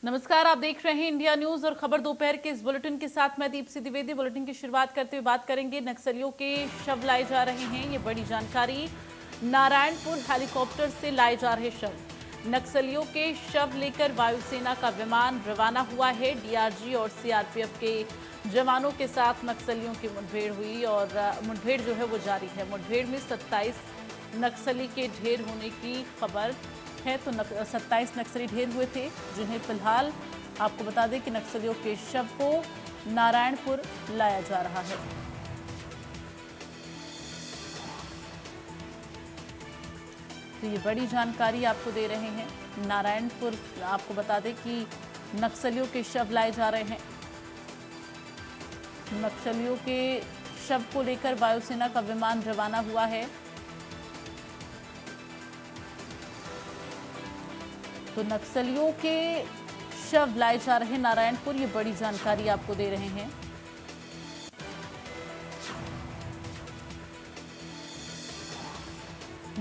नमस्कार, आप देख रहे हैं इंडिया न्यूज और खबर दोपहर के इस बुलेटिन के साथ मैं दीप्ति द्विवेदी। बुलेटिन की शुरुआत करते हुए बात करेंगे, नक्सलियों के शव लाए जा रहे हैं। ये बड़ी जानकारी, नारायणपुर हेलीकॉप्टर से लाए जा रहे शव। नक्सलियों के शव लेकर वायुसेना का विमान रवाना हुआ है। डीआरजी और सीआरपीएफ के जवानों के साथ नक्सलियों की मुठभेड़ हुई और मुठभेड़ जो है वो जारी है। मुठभेड़ में 27 नक्सली के ढेर होने की खबर है। तो 27 नक्सली ढेर हुए थे, जिन्हें फिलहाल आपको बता दें कि नक्सलियों के शव को नारायणपुर लाया जा रहा है। तो ये बड़ी जानकारी आपको दे रहे हैं। नारायणपुर आपको बता दें कि नक्सलियों के शव लाए जा रहे हैं। नक्सलियों के शव को लेकर वायुसेना का विमान रवाना हुआ है। तो नक्सलियों के शव लाए जा रहे नारायणपुर, ये बड़ी जानकारी आपको दे रहे हैं।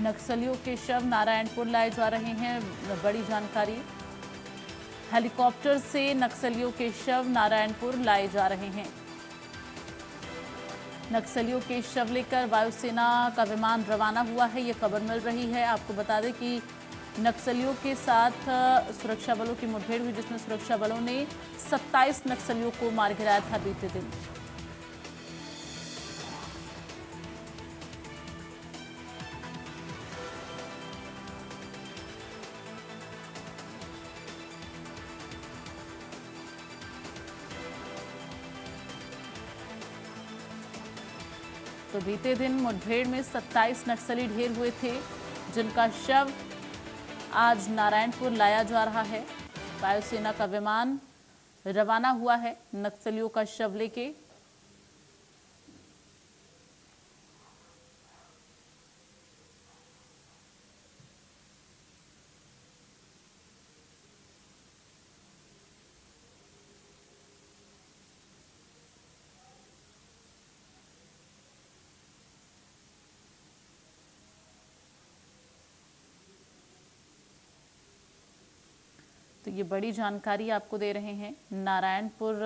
नक्सलियों के शव नारायणपुर लाए जा रहे हैं, बड़ी जानकारी। हेलीकॉप्टर से नक्सलियों के शव नारायणपुर लाए जा रहे हैं। नक्सलियों के शव लेकर वायुसेना का विमान रवाना हुआ है, ये खबर मिल रही है। आपको बता दें कि नक्सलियों के साथ सुरक्षा बलों की मुठभेड़ हुई, जिसमें सुरक्षा बलों ने 27 नक्सलियों को मार गिराया था बीते दिन। तो बीते दिन मुठभेड़ में 27 नक्सली ढेर हुए थे, जिनका शव आज नारायणपुर लाया जा रहा है। वायुसेना का विमान रवाना हुआ है नक्सलियों का शव लेके। तो ये बड़ी जानकारी आपको दे रहे हैं। नारायणपुर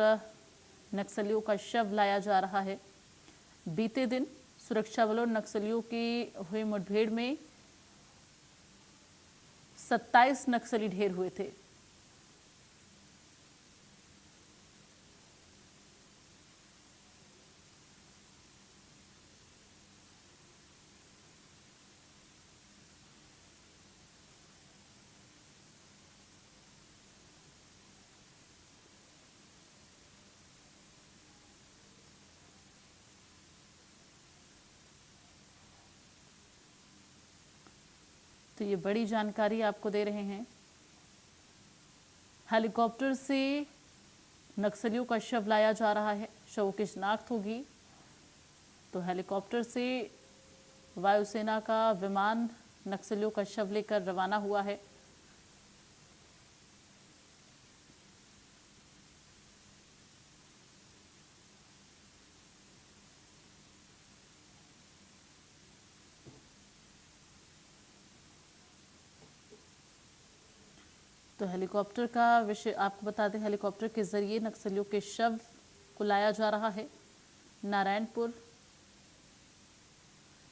नक्सलियों का शव लाया जा रहा है। बीते दिन सुरक्षा बलों नक्सलियों की हुई मुठभेड़ में 27 नक्सली ढेर हुए थे। तो ये बड़ी जानकारी आपको दे रहे हैं। हेलीकॉप्टर से नक्सलियों का शव लाया जा रहा है। शव की शिनाख्त होगी तो हेलीकॉप्टर से वायुसेना का विमान नक्सलियों का शव लेकर रवाना हुआ है। तो हेलीकॉप्टर का विषय आपको बता दें, हेलीकॉप्टर के जरिए नक्सलियों के शव को लाया जा रहा है नारायणपुर।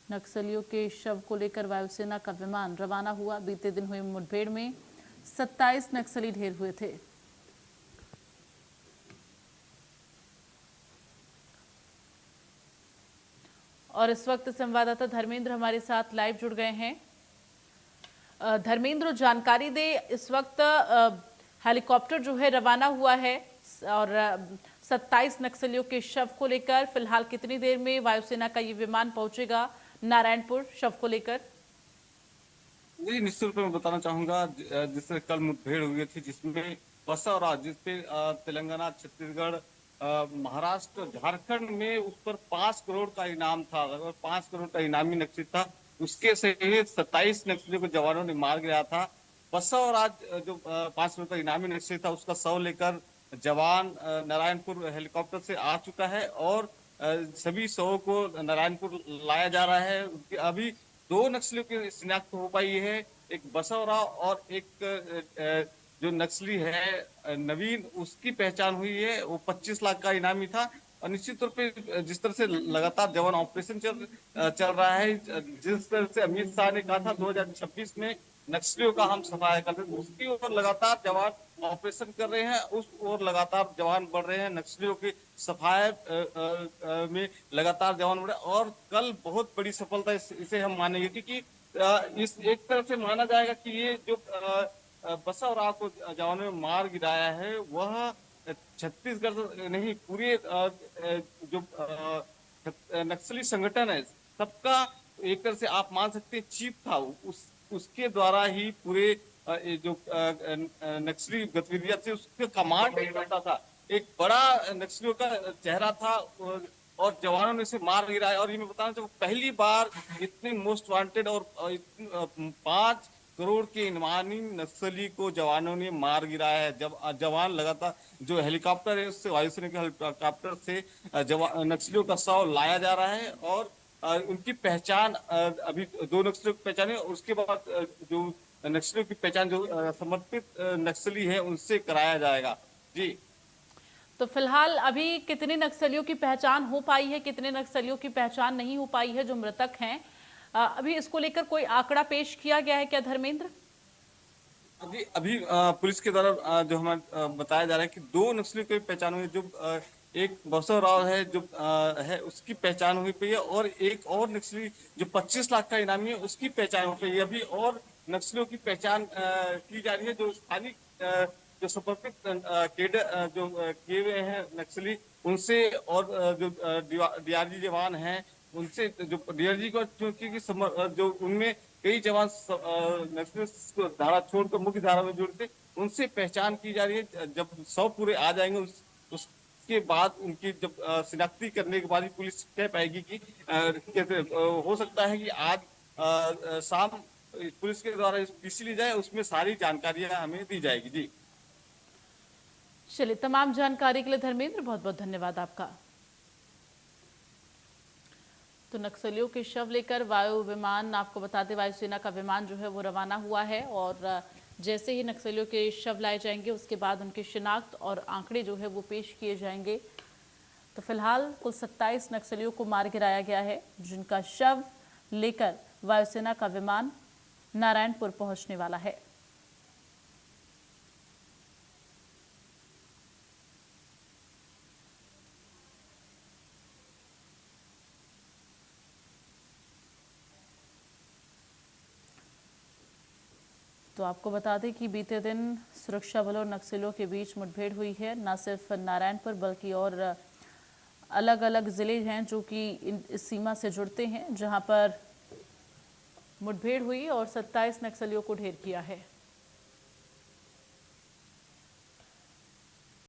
नक्सलियों के शव को लेकर वायुसेना का विमान रवाना हुआ। बीते दिन हुई मुठभेड़ में 27 नक्सली ढेर हुए थे। और इस वक्त संवाददाता धर्मेंद्र हमारे साथ लाइव जुड़ गए हैं। धर्मेंद्र, जानकारी दे, इस वक्त हेलीकॉप्टर जो है रवाना हुआ है और 27 नक्सलियों के शव को लेकर फिलहाल कितनी देर में वायुसेना का ये विमान पहुंचेगा नारायणपुर शव को लेकर? जी, निश्चित रूप में मैं बताना चाहूंगा, जिससे कल मुठभेड़ हुई थी, जिसमें बसा राज्य जिसपे तेलंगाना, छत्तीसगढ़, महाराष्ट्र, झारखंड में उस पर 5 करोड़ का इनाम था। अगर 5 करोड़ का इनामी नक्सली था, उसके सहित 27 नक्सलियों को जवानों ने मार गिराया था। बसा और आज जो 5 करोड़ का इनामी नक्सली था, उसका शव लेकर जवान नारायणपुर हेलीकॉप्टर से आ चुका है और सभी शवों को नारायणपुर लाया जा रहा है। अभी 2 नक्सलियों की शिनाख्त हो पाई है, एक बसवरा और एक जो नक्सली है नवीन, उसकी पहचान हुई है। वो 25 लाख का इनामी था। और निश्चित तौर पे जिस तरह से लगातार जवान ऑपरेशन चल रहा है, जिस तरह से अमित शाह ने कहा था 2026 में नक्सलियों का हम सफाया कर रहे हैं, उसकी ओर लगातार जवान ऑपरेशन कर रहे हैं, उस ओर लगातार जवान बढ़ रहे हैं। नक्सलियों की सफाया में लगातार जवान बढ़े, और कल बहुत बड़ी सफलता इसे हम मानेंगे, क्योंकि इस एक तरह से माना जाएगा कि ये जो बसव राव को जवानों ने मार गिराया है, वह छत्तीसगढ़ नहीं, पूरे जो नक्सली संगठन है सबका एक तरह से आप मान सकते हैं चीफ था। उसके द्वारा ही पूरे ये जो नक्सली गतिविधियां थी उसके कमांड करता था। एक बड़ा नक्सलियों का चेहरा था, और जवानों ने इसे मार गिराया। और ये मैं बताना चाहूँ, पहली बार इतने मोस्ट वांटेड और 5 करोड़ के इनामी नक्सली को जवानों ने मार गिराया है। जब जवान लगातार जो हेलीकॉप्टर है उससे, वायुसेना के हेलीकॉप्टर से नक्सलियों का शव लाया जा रहा है, और उनकी पहचान अभी 2 नक्सलियों की पहचान है। उसके बाद जो नक्सलियों की पहचान जो समर्पित नक्सली है उनसे कराया जाएगा। जी। तो फिलहाल अभी कितने नक्सलियों की पहचान हो पाई है, कितने नक्सलियों की पहचान नहीं हो पाई है जो मृतक हैं? अभी इसको लेकर कोई आंकड़ा पेश किया गया है क्या धर्मेंद्र? अभी अभी पुलिस के द्वारा जो हमें बताया जा रहा है कि 2 नक्सलियों की पहचान हुई। जो एक बसव राव है जो है, उसकी पहचान हुई पई है, और एक और नक्सली जो 25 लाख का इनामी है उसकी पहचान हो पई है। अभी और नक्सलियों की पहचान की जा रही है, जो स्थानिक जो समर्पित केडर जो किए हुए हैं नक्सली उनसे, और जो डीआरजी जवान हैं उनसे, जो डीआरजी को क्योंकि जो उनमें कई जवान नक्सली धारा छोड़कर मुख्य धारा में जुड़ते, उनसे पहचान की जा रही है। जब 100 पूरे आ जाएंगे उसके बाद उनकी जब शिनाख्ती करने के बाद ही पुलिस कह पाएगी कि कैसे हो सकता है कि आज शाम पुलिस के द्वारा पीसी ली जाए, उसमें सारी जानकारियां हमें दी जाएगी। जी। चलिए, तमाम जानकारी के लिए धर्मेंद्र बहुत बहुत धन्यवाद आपका। तो नक्सलियों के शव लेकर वायु विमान, आपको बता दें वायुसेना का विमान जो है वो रवाना हुआ है, और जैसे ही नक्सलियों के शव लाए जाएंगे उसके बाद उनकी शिनाख्त और आंकड़े जो है वो पेश किए जाएंगे। तो फिलहाल कुल 27 नक्सलियों को मार गिराया गया है, जिनका शव लेकर वायुसेना का विमान नारायणपुर पहुंचने वाला है। तो आपको बता दें कि बीते दिन सुरक्षा बलों और नक्सलियों के बीच मुठभेड़ हुई है। न सिर्फ नारायणपुर बल्कि और अलग अलग ज़िले हैं जो कि इस सीमा से जुड़ते हैं, जहां पर मुठभेड़ हुई और 27 नक्सलियों को ढेर किया है।